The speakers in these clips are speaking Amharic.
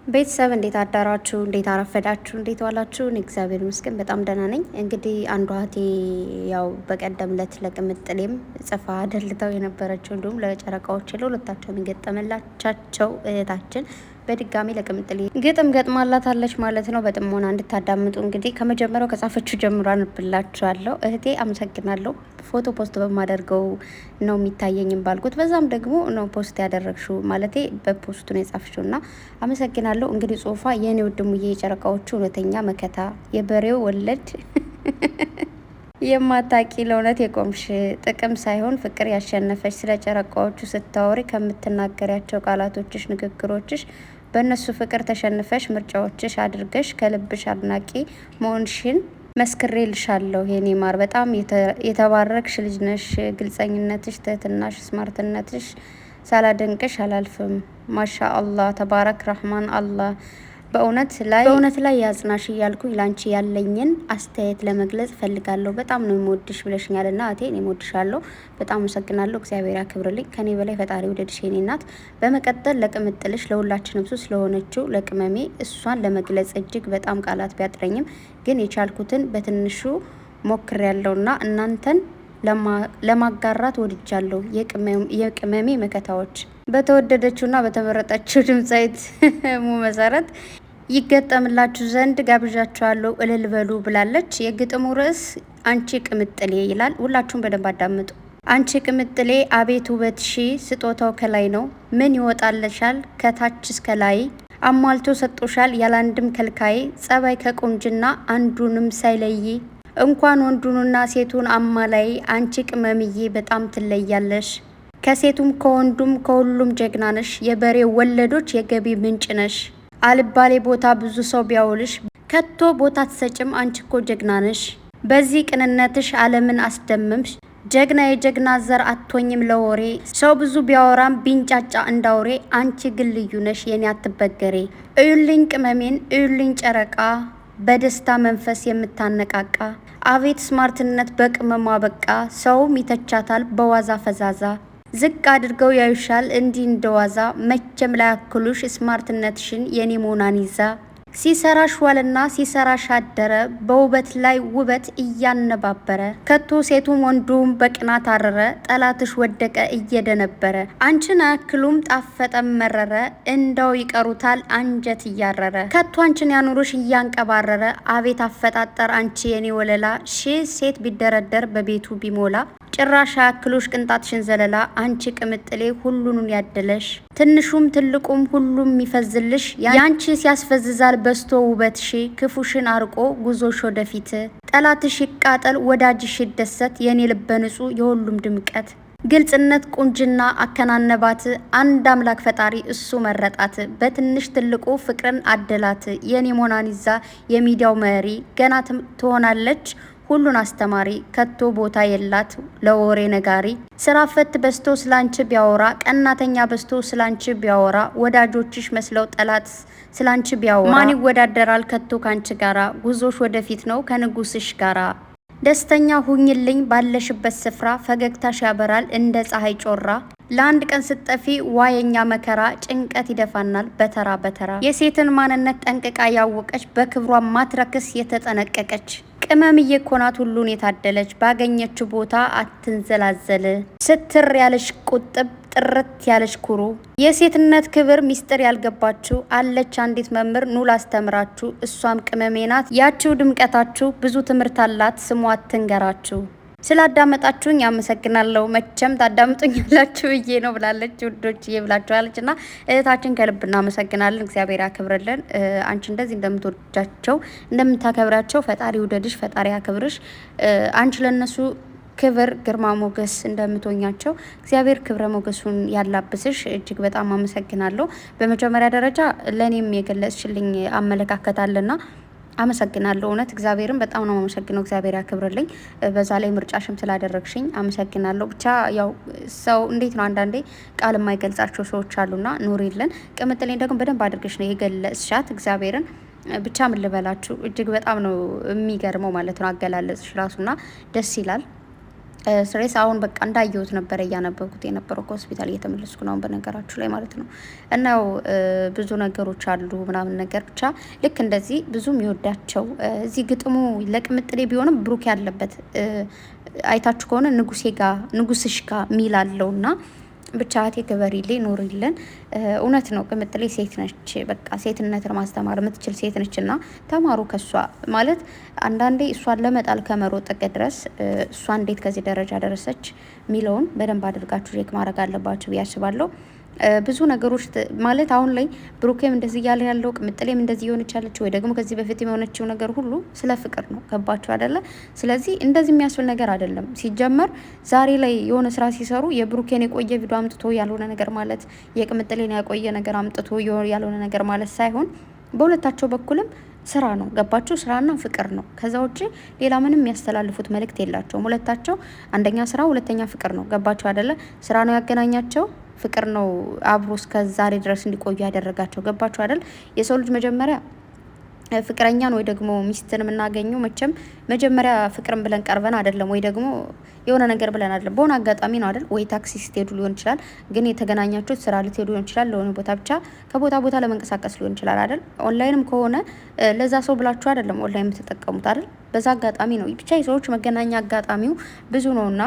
ቤተሰብ እንዴት አዳራችሁ? እንዴት አረፈዳችሁ? እንዴት ዋላችሁ? እኔ እግዚአብሔር ይመስገን በጣም ደህና ነኝ። እንግዲህ አንዷ እህቴ ያው በቀደም ለት ለቅምጥሌም ጽፋ ደልተው የነበረችው እንዲሁም ለጨረቃዎች ለሁለታቸውም የገጠመላቻቸው እህታችን በድጋሚ ለቅምጥሌ ግጥም ገጥማላታለች ማለት ነው። በጥሞና እንድታዳምጡ እንግዲህ ከመጀመሪያው ከጻፈችው ጀምሮ አንብላችኋለሁ። እህቴ አመሰግናለሁ። ፎቶ ፖስት በማደርገው ነው የሚታየኝም ባልኩት በዛም ደግሞ ነው ፖስት ያደረግሽው ማለቴ በፖስቱ ነው የጻፍሽው እና አመሰግናለሁ። እንግዲህ ጽሁፏ የኔ ወድሙዬ የጨረቃዎቹ እውነተኛ መከታ የበሬው ወለድ የማታቂ ለእውነት የቆምሽ ጥቅም ሳይሆን ፍቅር ያሸነፈች ስለ ጨረቃዎቹ ስታወሪ ከምትናገሪያቸው ቃላቶችሽ፣ ንግግሮችሽ በእነሱ ፍቅር ተሸንፈሽ ምርጫዎችሽ አድርገሽ ከልብሽ አድናቂ መሆንሽን መስክሬ ልሻለሁ። የኔ ማር በጣም የተባረክሽ ልጅ ነሽ። ግልጸኝነትሽ፣ ትህትናሽ፣ ስማርትነትሽ ሳላደንቅሽ አላልፍም። ማሻ አላህ ተባረክ ረህማን አላህ በእውነት ላይ ያጽናሽ እያልኩኝ ላንቺ ያለኝን አስተያየት ለመግለጽ ፈልጋለሁ። በጣም ነው የምወድሽ ብለሽኛልና እቴ እኔ እወድሻለሁ። በጣም አመሰግናለሁ። እግዚአብሔር ያክብርልኝ። ከኔ በላይ ፈጣሪ ወደድሽ የኔ እናት። በመቀጠል ለቅምጥልሽ ለሁላችንም ሱስ ስለሆነችው ለቅመሜ እሷን ለመግለጽ እጅግ በጣም ቃላት ቢያጥረኝም ግን የቻልኩትን በትንሹ ሞክሬያለሁና እናንተን ለማጋራት ወድጃለሁ። የቅመሜ መከታዎች በተወደደችውና በተመረጠችው ድምጻዊት መሰረት ይገጠምላችሁ ዘንድ ጋብዣችኋለሁ። እልል በሉ ብላለች። የግጥሙ ርዕስ አንቺ ቅምጥሌ ይላል። ሁላችሁም በደንብ አዳምጡ። አንቺ ቅምጥሌ አቤት ውበትሺ ስጦታው ከላይ ነው። ምን ይወጣልሻል ከታች እስከ ላይ አሟልቶ ሰጦሻል ያላንድም ከልካይ ጸባይ ከቁንጅና አንዱንም ሳይለይ እንኳን ወንዱንና ሴቱን አማላይ አንቺ ቅመምዬ በጣም ትለያለሽ። ከሴቱም ከወንዱም ከሁሉም ጀግና ነሽ። የበሬ ወለዶች የገቢ ምንጭ ነሽ። አልባሌ ቦታ ብዙ ሰው ቢያውልሽ ከቶ ቦታ ትሰጭም አንቺ እኮ ጀግና ነሽ። በዚህ ቅንነትሽ ዓለምን አስደምምሽ። ጀግና የጀግና ዘር አትሆኝም ለወሬ ሰው ብዙ ቢያወራም ቢንጫጫ እንዳውሬ አንቺ ግን ልዩ ነሽ የኔ አትበገሬ። እዩልኝ ቅመሜን እዩልኝ ጨረቃ በደስታ መንፈስ የምታነቃቃ አቤት ስማርትነት በቅመሟ በቃ ሰውም ይተቻታል በዋዛ ፈዛዛ ዝቅ አድርገው ያዩሻል እንዲህ እንደዋዛ መቼም ላያክሉሽ ስማርትነትሽን የኔ ሞናሊዛ። ሲሰራሽ ዋልና ሲሰራሽ አደረ በውበት ላይ ውበት እያነባበረ ከቶ ሴቱም ወንዱም በቅናት አረረ ጠላትሽ ወደቀ እየደነበረ አንቺን አያክሉም ጣፈጠም መረረ እንዳው ይቀሩታል አንጀት እያረረ ከቶ አንቺን ያኑሩሽ እያንቀባረረ አቤት አፈጣጠር አንቺ የኔ ወለላ ሺህ ሴት ቢደረደር በቤቱ ቢሞላ ጭራሽ አያክሉሽ ቅንጣትሽን ዘለላ አንቺ ቅምጥሌ ሁሉንም ያደለሽ ትንሹም ትልቁም ሁሉም ይፈዝልሽ ያንቺ ሲያስፈዝዛል በስቶ ውበትሽ ክፉሽን አርቆ ጉዞሽ ወደፊት ጠላትሽ ይቃጠል ወዳጅሽ ይደሰት የኔ ልበ ንጹህ የሁሉም ድምቀት ግልጽነት ቁንጅና አከናነባት አንድ አምላክ ፈጣሪ እሱ መረጣት በትንሽ ትልቁ ፍቅርን አደላት የኔ ሞናሊዛ የሚዲያው መሪ ገና ትሆናለች ሁሉን አስተማሪ ከቶ ቦታ የላት ለወሬ ነጋሪ ስራ ፈት በስቶ ስላንቺ ቢያወራ ቀናተኛ በስቶ ስላንቺ ቢያወራ ወዳጆችሽ መስለው ጠላት ስላንቺ ቢያወራ ማን ይወዳደራል ከቶ ካንቺ ጋራ ጉዞሽ ወደፊት ነው ከንጉስሽ ጋራ። ደስተኛ ሁኝልኝ ባለሽበት ስፍራ ፈገግታሽ ያበራል እንደ ፀሐይ ጮራ ለአንድ ቀን ስጠፊ ዋየኛ መከራ ጭንቀት ይደፋናል በተራ በተራ የሴትን ማንነት ጠንቅቃ ያወቀች በክብሯ ማትረክስ የተጠነቀቀች ቅመምዬ እኮ ናት ሁሉን የታደለች ባገኘችው ቦታ አትንዘላዘል ስትር ያለሽ ቁጥብ ጥርት ያለሽ ኩሩ የሴትነት ክብር ሚስጥር ያልገባችሁ አለች አንዲት መምህር ኑ ላስተምራችሁ እሷም ቅመሜ ናት ያቺው ድምቀታችሁ ብዙ ትምህርት አላት ስሟ አትንገራችሁ። ስላዳመጣችሁኝ አመሰግናለሁ። መቼም ታዳምጡኛላችሁ ብዬ ነው ብላለች ውዶችዬ ብላችኋለች እና እህታችን ከልብ እናመሰግናለን። እግዚአብሔር ያክብርልን። አንቺ እንደዚህ እንደምትወዳቸው እንደምታከብራቸው ፈጣሪ ውደድሽ፣ ፈጣሪ ያክብርሽ። አንቺ ለነሱ ክብር ግርማ ሞገስ እንደምትሆኛቸው እግዚአብሔር ክብረ ሞገሱን ያላብስሽ። እጅግ በጣም አመሰግናለሁ። በመጀመሪያ ደረጃ ለኔም የገለጽሽልኝ አመለካከት አለና አመሰግናለሁ። እውነት እግዚአብሔርን በጣም ነው አመሰግነው። እግዚአብሔር ያክብርልኝ። በዛ ላይ ምርጫሽም ስላደረግሽኝ አመሰግናለሁ። ብቻ ያው ሰው እንዴት ነው አንዳንዴ ቃል የማይገልጻቸው ሰዎች አሉና ኑሪልን። ቅምጥሌን ደግሞ በደንብ አድርገሽ ነው የገለጽሻት። እግዚአብሔርን ብቻ ምን ልበላችሁ እጅግ በጣም ነው የሚገርመው ማለት ነው አገላለጽሽ ራሱና ደስ ይላል። ስሬስ አሁን በቃ እንዳየሁት ነበረ እያነበብኩት የነበረው ከሆስፒታል እየተመለስኩ ነው በነገራችሁ ላይ ማለት ነው። እና ያው ብዙ ነገሮች አሉ ምናምን ነገር ብቻ ልክ እንደዚህ ብዙ የሚወዳቸው እዚህ ግጥሙ ለቅምጥሌ ቢሆንም ብሩክ ያለበት አይታችሁ ከሆነ ንጉስሽ ጋ ሚል አለውና ብቻ እህቴ ክበሪልኝ ኑሪልን። እውነት ነው ቅምጥሌ ሴት ነች። በቃ ሴትነትን ማስተማር የምትችል ሴት ነች እና ተማሩ ከሷ ማለት አንዳንዴ እሷን ለመጣል ከመሮጥ ጥግ ድረስ እሷ እንዴት ከዚህ ደረጃ ደረሰች የሚለውን በደንብ አድርጋችሁ ቼክ ማድረግ አለባችሁ ብዬ አስባለሁ። ብዙ ነገሮች ማለት አሁን ላይ ብሩኬም እንደዚህ እያለ ያለው ቅምጥሌም እንደዚህ የሆነች ያለችው ወይ ደግሞ ከዚህ በፊት የሆነችው ነገር ሁሉ ስለ ፍቅር ነው። ገባችሁ አይደለ? ስለዚህ እንደዚህ የሚያስብል ነገር አይደለም። ሲጀመር ዛሬ ላይ የሆነ ስራ ሲሰሩ የብሩኬን የቆየ ቪዲዮ አምጥቶ ያልሆነ ነገር ማለት የቅምጥሌን ያቆየ ነገር አምጥቶ ያልሆነ ነገር ማለት ሳይሆን በሁለታቸው በኩልም ስራ ነው። ገባችሁ? ስራና ፍቅር ነው። ከዛ ውጭ ሌላ ምንም የሚያስተላልፉት መልእክት የላቸውም። ሁለታቸው አንደኛ ስራ፣ ሁለተኛ ፍቅር ነው። ገባችሁ አይደለ? ስራ ነው ያገናኛቸው፣ ፍቅር ነው አብሮ እስከ ዛሬ ድረስ እንዲቆዩ ያደረጋቸው። ገባችሁ አይደል? የሰው ልጅ መጀመሪያ ፍቅረኛን ወይ ደግሞ ሚስትን የምናገኘው መቼም መጀመሪያ ፍቅርን ብለን ቀርበን አይደለም፣ ወይ ደግሞ የሆነ ነገር ብለን አይደለም። በሆነ አጋጣሚ ነው አይደል? ወይ ታክሲ ስትሄዱ ሊሆን ይችላል፣ ግን የተገናኛችሁት ስራ ልትሄዱ ሊሆን ይችላል፣ ለሆነ ቦታ ብቻ ከቦታ ቦታ ለመንቀሳቀስ ሊሆን ይችላል አይደል? ኦንላይንም ከሆነ ለዛ ሰው ብላችሁ አይደለም ኦንላይን የምትጠቀሙት አይደል? በዛ አጋጣሚ ነው ብቻ የሰዎች መገናኛ አጋጣሚው ብዙ ነውና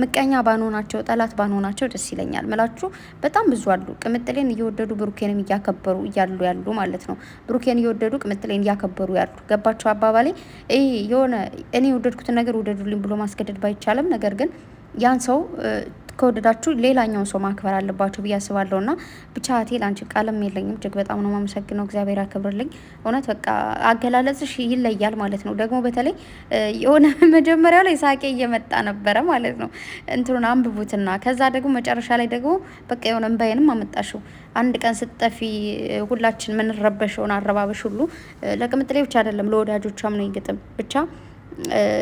ምቀኛ ባንሆናቸው ጠላት ባንሆናቸው ደስ ይለኛል። ምላችሁ በጣም ብዙ አሉ ቅምጥሌን እየወደዱ ብሩኬንም እያከበሩ እያሉ ያሉ ማለት ነው። ብሩኬን እየወደዱ ቅምጥሌን እያከበሩ ያሉ። ገባችሁ አባባሌ? የሆነ እኔ የወደድኩትን ነገር ውደዱልኝ ብሎ ማስገደድ ባይቻልም ነገር ግን ያን ሰው ከወደዳችሁ ሌላኛውን ሰው ማክበር አለባችሁ ብዬ አስባለሁ። እና ብቻ እህቴ ላንቺ ቃልም የለኝም። እጅግ በጣም ነው የማመሰግነው። እግዚአብሔር ያክብርልኝ። እውነት በቃ አገላለጽሽ ይለያል ማለት ነው። ደግሞ በተለይ የሆነ መጀመሪያው ላይ ሳቄ እየመጣ ነበረ ማለት ነው። እንትኑን አንብቡትና ከዛ ደግሞ መጨረሻ ላይ ደግሞ በቃ የሆነ እንባዬንም አመጣሽው። አንድ ቀን ስትጠፊ ሁላችን የምንረበሸውን አረባበሽ ሁሉ ለቅምጥሌ ብቻ አይደለም ለወዳጆቿም ነው ይግጥም ብቻ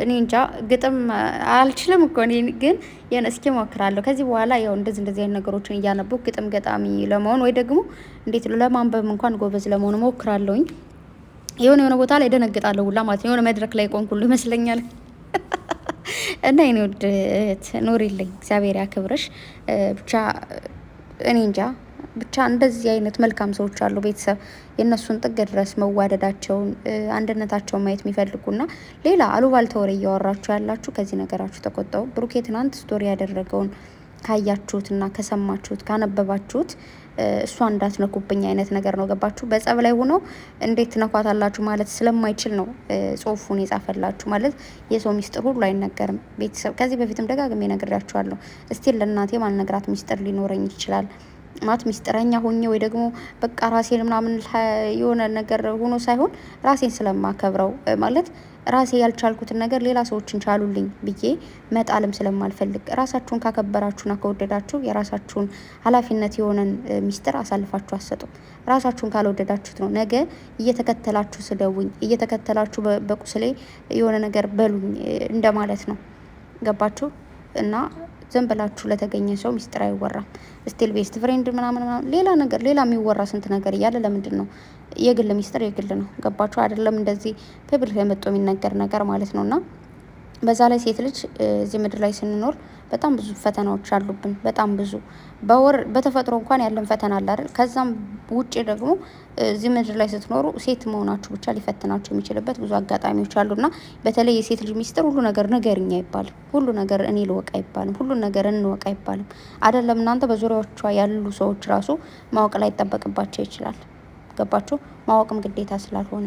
እኔ እንጃ ግጥም አልችልም እኮ እኔ ግን እስኪ ሞክራለሁ። ከዚህ በኋላ ያው እንደዚህ አይነት ነገሮችን እያነበብኩ ግጥም ገጣሚ ለመሆን ወይ ደግሞ እንዴት ለማንበብ እንኳን ጎበዝ ለመሆን ሞክራለሁኝ። የሆነ ቦታ ላይ ደነግጣለሁ ሁላ ማለት ነው። የሆነ መድረክ ላይ ቆንኩሉ ይመስለኛል። እና የኔ ውድ ኑሪልኝ፣ እግዚአብሔር ያክብርሽ። ብቻ እኔ እንጃ ብቻ እንደዚህ አይነት መልካም ሰዎች አሉ። ቤተሰብ የእነሱን ጥግ ድረስ መዋደዳቸውን አንድነታቸውን ማየት የሚፈልጉና ሌላ አሉባልታ ወሬ እያወራችሁ ያላችሁ ከዚህ ነገራችሁ ተቆጠቡ። ብሩኬ ትናንት ስቶሪ ያደረገውን ካያችሁትና ከሰማችሁት ካነበባችሁት እሷ እንዳትነኩብኝ አይነት ነገር ነው። ገባችሁ? በጸብ ላይ ሆኖ እንዴት ነኳታላችሁ ማለት ስለማይችል ነው ጽሁፉን የጻፈላችሁ። ማለት የሰው ሚስጥር ሁሉ አይነገርም። ቤተሰብ ከዚህ በፊትም ደጋግሜ ነግሬያችኋለሁ። እስቲል ለእናቴ ማልነግራት ሚስጥር ሊኖረኝ ይችላል ማለት ሚስጥረኛ ሆኜ ወይ ደግሞ በቃ ራሴን ምናምን የሆነ ነገር ሆኖ ሳይሆን ራሴን ስለማከብረው ማለት ራሴ ያልቻልኩትን ነገር ሌላ ሰዎችን ቻሉልኝ ብዬ መጣልም ስለማልፈልግ ራሳችሁን ካከበራችሁና ከወደዳችሁ የራሳችሁን ኃላፊነት የሆነን ሚስጥር አሳልፋችሁ አሰጡ። ራሳችሁን ካልወደዳችሁት ነው ነገ እየተከተላችሁ ስደውኝ እየተከተላችሁ በቁስሌ የሆነ ነገር በሉኝ እንደማለት ነው። ገባችሁ? እና ዝም ብላችሁ ለተገኘ ሰው ሚስጥር አይወራም። ስቲል ቤስት ፍሬንድ ምናምን ሌላ ነገር ሌላ የሚወራ ስንት ነገር እያለ ለምንድን ነው የግል ሚስጥር የግል ነው። ገባችሁ አይደለም? እንደዚህ ፐብሊክ ላይ መጥቶ የሚነገር ነገር ማለት ነውና በዛ ላይ ሴት ልጅ እዚህ ምድር ላይ ስንኖር በጣም ብዙ ፈተናዎች አሉብን። በጣም ብዙ በወር በተፈጥሮ እንኳን ያለን ፈተና አለ አይደል? ከዛም ውጪ ደግሞ እዚህ ምድር ላይ ስትኖሩ ሴት መሆናችሁ ብቻ ሊፈትናችሁ የሚችልበት ብዙ አጋጣሚዎች አሉና በተለይ የሴት ልጅ ሚስጥር ሁሉ ነገር ንገሪኝ አይባልም። ሁሉ ነገር እኔ ልወቅ አይባልም። ሁሉ ነገር እንወቅ አይባልም። አይደለም እናንተ በዙሪያዎቿ ያሉ ሰዎች ራሱ ማወቅ ላይ ይጠበቅባቸው ይችላል። ገባችሁ? ማወቅም ግዴታ ስላልሆነ